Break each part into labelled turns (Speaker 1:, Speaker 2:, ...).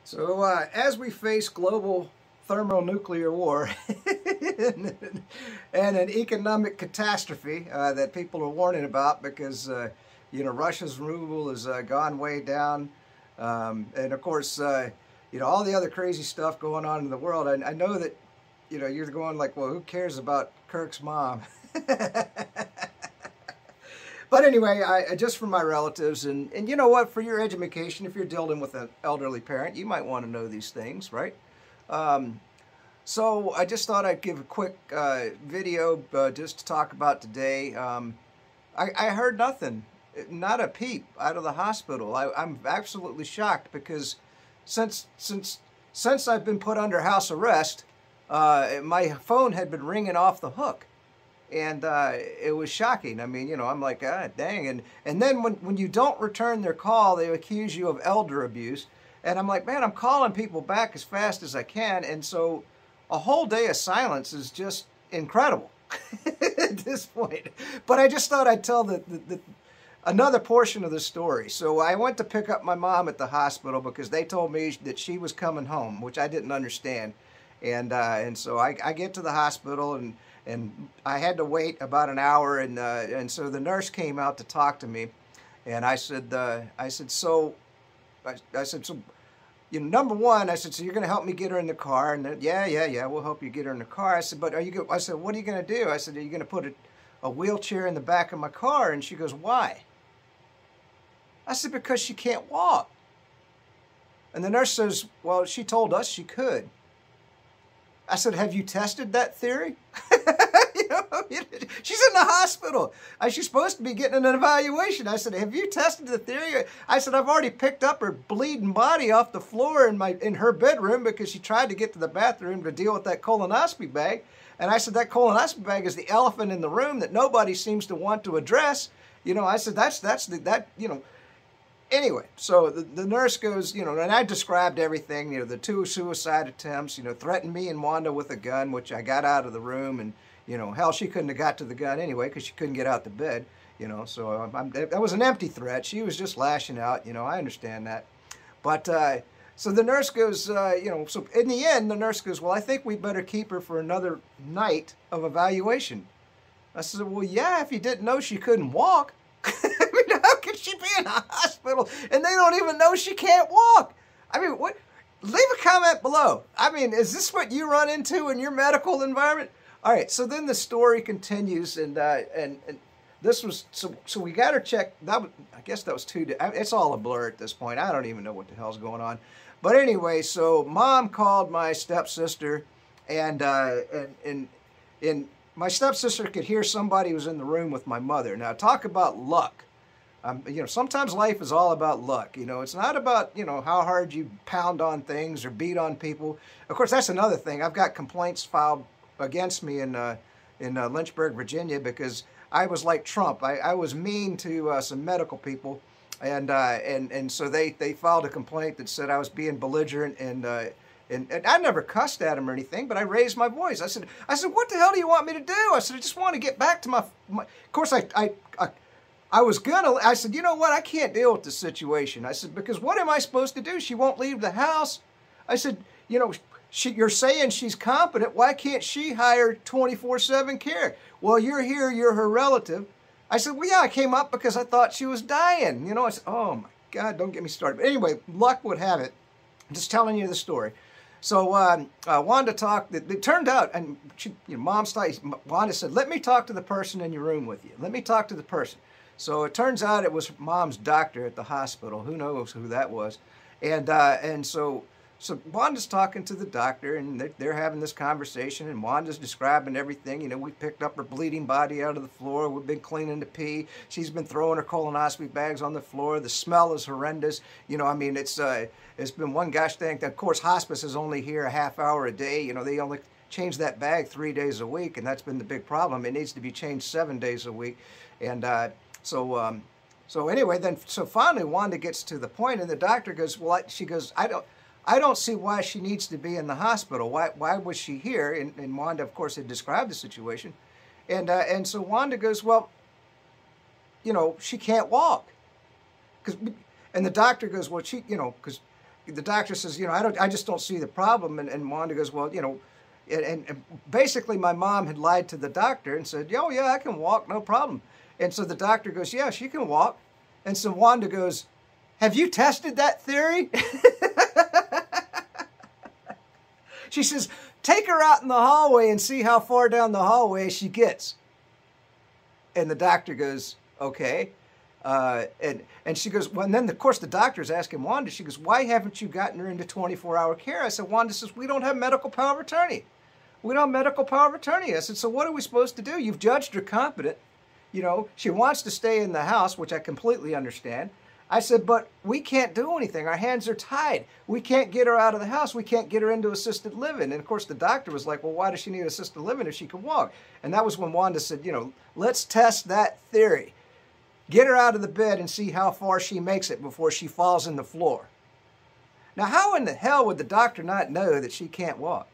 Speaker 1: So as we face global thermonuclear war and an economic catastrophe that people are warning about because Russia's ruble has gone way down, and of course all the other crazy stuff going on in the world. I know that you're going like, well, who cares about Kirk's mom? But anyway, just for my relatives, and you know what, for your education, if you're dealing with an elderly parent, you might want to know these things, right? So I just thought I'd give a quick video just to talk about today. I heard nothing, not a peep out of the hospital. I'm absolutely shocked because since I've been put under house arrest, my phone had been ringing off the hook. And it was shocking. I mean, I'm like, ah, dang. And then when you don't return their call, they accuse you of elder abuse. And I'm like, man, I'm calling people back as fast as I can. And so a whole day of silence is just incredible at this point. But I just thought I'd tell another portion of the story. So I went to pick up my mom at the hospital because they told me that she was coming home, which I didn't understand. And so I get to the hospital, and I had to wait about an hour, and so the nurse came out to talk to me, and I said, so, number one, I said, so you're going to help me get her in the car? And yeah, we'll help you get her in the car. I said, but I said, what are you going to do? I said, are you going to put a wheelchair in the back of my car? And she goes, why? I said, because she can't walk. And the nurse says, well, she told us she could. I said, have you tested that theory? She's in the hospital. She's supposed to be getting an evaluation. I said, have you tested the theory? I said, I've already picked up her bleeding body off the floor in her bedroom because she tried to get to the bathroom to deal with that colonoscopy bag. And I said, that colonoscopy bag is the elephant in the room that nobody seems to want to address. I said, Anyway, so the nurse goes, and I described everything, the 2 suicide attempts, threatened me and Wanda with a gun, which I got out of the room, and, hell, she couldn't have got to the gun anyway because she couldn't get out the bed, so that was an empty threat. She was just lashing out, I understand that. But, so the nurse goes, so in the end, the nurse goes, well, I think we better keep her for another night of evaluation. I said, well, yeah, if you didn't know she couldn't walk. How could she be in a hospital and they don't even know she can't walk? I mean, what? Leave a comment below. I mean, is this what you run into in your medical environment? All right, so then the story continues, and this was so we got her checked. I guess that was 2 days. It's all a blur at this point. I don't even know what the hell's going on. But anyway, so Mom called my stepsister, and my stepsister could hear somebody was in the room with my mother. Now, talk about luck. Sometimes life is all about luck. It's not about, how hard you pound on things or beat on people. Of course, that's another thing. I've got complaints filed against me in Lynchburg, Virginia, because I was like Trump. I was mean to some medical people, and so they filed a complaint that said I was being belligerent, and I never cussed at him or anything, but I raised my voice. I said, what the hell do you want me to do? I said, I just want to get back to my of course, I said, you know what? I can't deal with this situation. I said, because what am I supposed to do? She won't leave the house. I said, you're saying she's competent. Why can't she hire 24/7 care? Well, you're here. You're her relative. I said, well, yeah, I came up because I thought she was dying. I said, oh, my God, don't get me started. But anyway, luck would have it. I'm just telling you the story. So Wanda talked. It turned out, and Wanda said, let me talk to the person in your room with you. Let me talk to the person. So it turns out it was Mom's doctor at the hospital. Who knows who that was? And so Wanda's talking to the doctor, and they're having this conversation, and Wanda's describing everything. We picked up her bleeding body out of the floor. We've been cleaning the pee. She's been throwing her colonoscopy bags on the floor. The smell is horrendous. I mean, it's been one gosh dang thing. Of course, hospice is only here a half hour a day. They only change that bag 3 days a week, and that's been the big problem. It needs to be changed 7 days a week. And so anyway, so finally Wanda gets to the point, and the doctor goes, well, she goes, I don't see why she needs to be in the hospital. Why was she here? And Wanda, of course, had described the situation. And so Wanda goes, well, she can't walk. And the doctor goes, well, because the doctor says, I just don't see the problem. And Wanda goes, well, and basically my mom had lied to the doctor and said, oh yeah, I can walk, no problem. And so the doctor goes, yeah, she can walk. And so Wanda goes, have you tested that theory? She says, take her out in the hallway and see how far down the hallway she gets. And the doctor goes, okay. And she goes, well, and then of course the doctor's asking Wanda, she goes, why haven't you gotten her into 24-hour care? I said, Wanda says, we don't have medical power of attorney. We don't have medical power of attorney. I said, so what are we supposed to do? You've judged her competent. She wants to stay in the house, which I completely understand. I said, but we can't do anything. Our hands are tied. We can't get her out of the house. We can't get her into assisted living. And of course the doctor was like, well, why does she need assisted living if she can walk? And that was when Wanda said, let's test that theory. Get her out of the bed and see how far she makes it before she falls in the floor. Now, how in the hell would the doctor not know that she can't walk?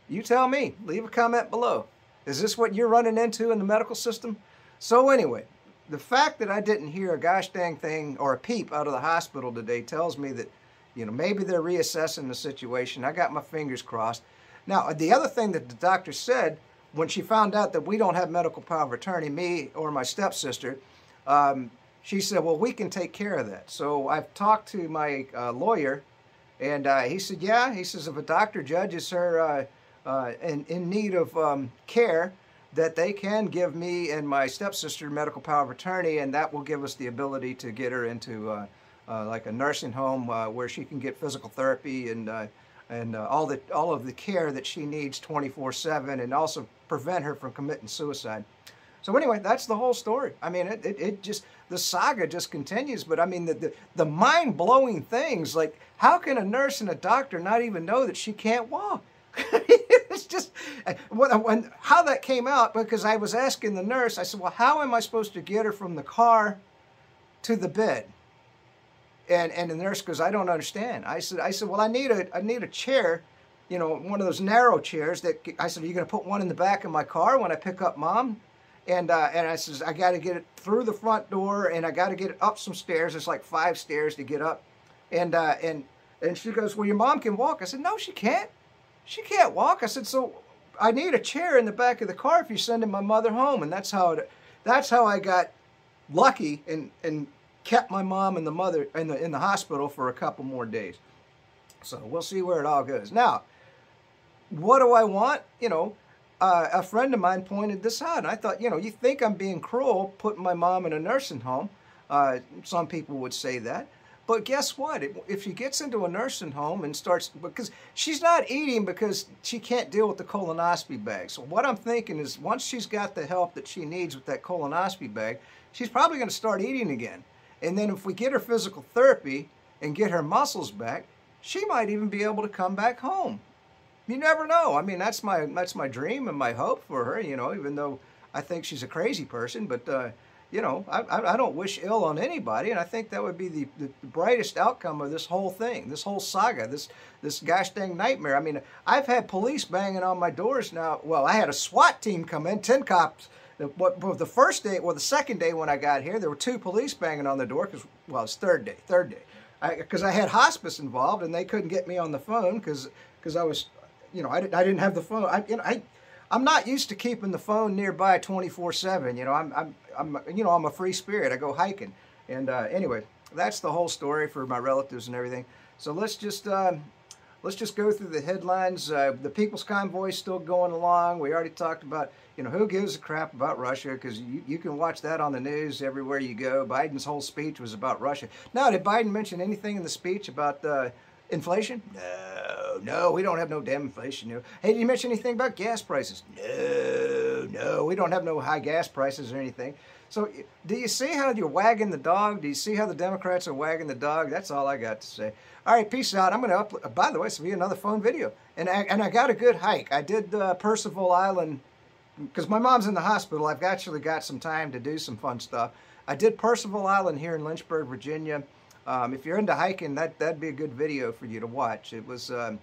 Speaker 1: You tell me. Leave a comment below. Is this what you're running into in the medical system? So anyway, the fact that I didn't hear a gosh dang thing or a peep out of the hospital today tells me that, maybe they're reassessing the situation. I got my fingers crossed. Now, the other thing that the doctor said when she found out that we don't have medical power of attorney, me or my stepsister, she said, well, we can take care of that. So I've talked to my lawyer, and he said, yeah, he says if a doctor judges her in need of care, that they can give me and my stepsister medical power of attorney, and that will give us the ability to get her into like a nursing home where she can get physical therapy and all of the care that she needs 24/7, and also prevent her from committing suicide. So anyway, that's the whole story. I mean, it just, the saga just continues. But I mean, the mind-blowing things, like how can a nurse and a doctor not even know that she can't walk? It's just, how that came out, because I was asking the nurse, I said, well, how am I supposed to get her from the car to the bed? And the nurse goes, I don't understand. I said, well, I need a chair, one of those narrow chairs that, I said, are you going to put one in the back of my car when I pick up Mom? And I says, I got to get it through the front door, and I got to get it up some stairs. It's like 5 stairs to get up. And she goes, well, your mom can walk. I said, no, she can't. She can't walk. I said, so I need a chair in the back of the car if you're sending my mother home. And that's how I got lucky and kept my mom and the mother in the hospital for a couple more days. So we'll see where it all goes. Now, what do I want? A friend of mine pointed this out, and I thought, you think I'm being cruel putting my mom in a nursing home. Some people would say that. But guess what? If she gets into a nursing home and starts, because she's not eating because she can't deal with the colonoscopy bag. So what I'm thinking is once she's got the help that she needs with that colonoscopy bag, she's probably going to start eating again. And then if we get her physical therapy and get her muscles back, she might even be able to come back home. You never know. I mean, that's my dream and my hope for her, even though I think she's a crazy person. But, I don't wish ill on anybody. And I think that would be the brightest outcome of this whole thing, this whole saga, this gosh dang nightmare. I mean, I've had police banging on my doors now. Well, I had a SWAT team come in, 10 cops. The first day, the second day when I got here, there were 2 police banging on the door because, well, it's third day. Because I had hospice involved and they couldn't get me on the phone because I was, I didn't have the phone. I'm not used to keeping the phone nearby 24/7. I'm a free spirit. I go hiking, and anyway, that's the whole story for my relatives and everything. So let's just go through the headlines. The People's Convoy is still going along. We already talked about, who gives a crap about Russia, because you can watch that on the news everywhere you go. Biden's whole speech was about Russia. Now, did Biden mention anything in the speech about inflation? No, we don't have no damn inflation. Hey, did you mention anything about gas prices? No, we don't have no high gas prices or anything. So do you see how you're wagging the dog? Do you see how the Democrats are wagging the dog? That's all I got to say. All right, peace out. I'm going to upload, by the way, this will be another fun video. And I got a good hike. I did Percival Island, because my mom's in the hospital. I've actually got some time to do some fun stuff. I did Percival Island here in Lynchburg, Virginia. If you're into hiking, that'd be a good video for you to watch. It was, I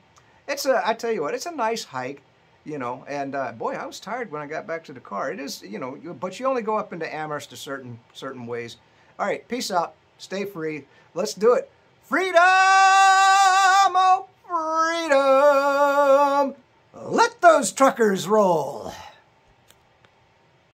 Speaker 1: tell you what, it's a nice hike, and boy, I was tired when I got back to the car. It is, but you only go up into Amherst a certain ways. All right, peace out. Stay free. Let's do it. Freedom! those truckers roll.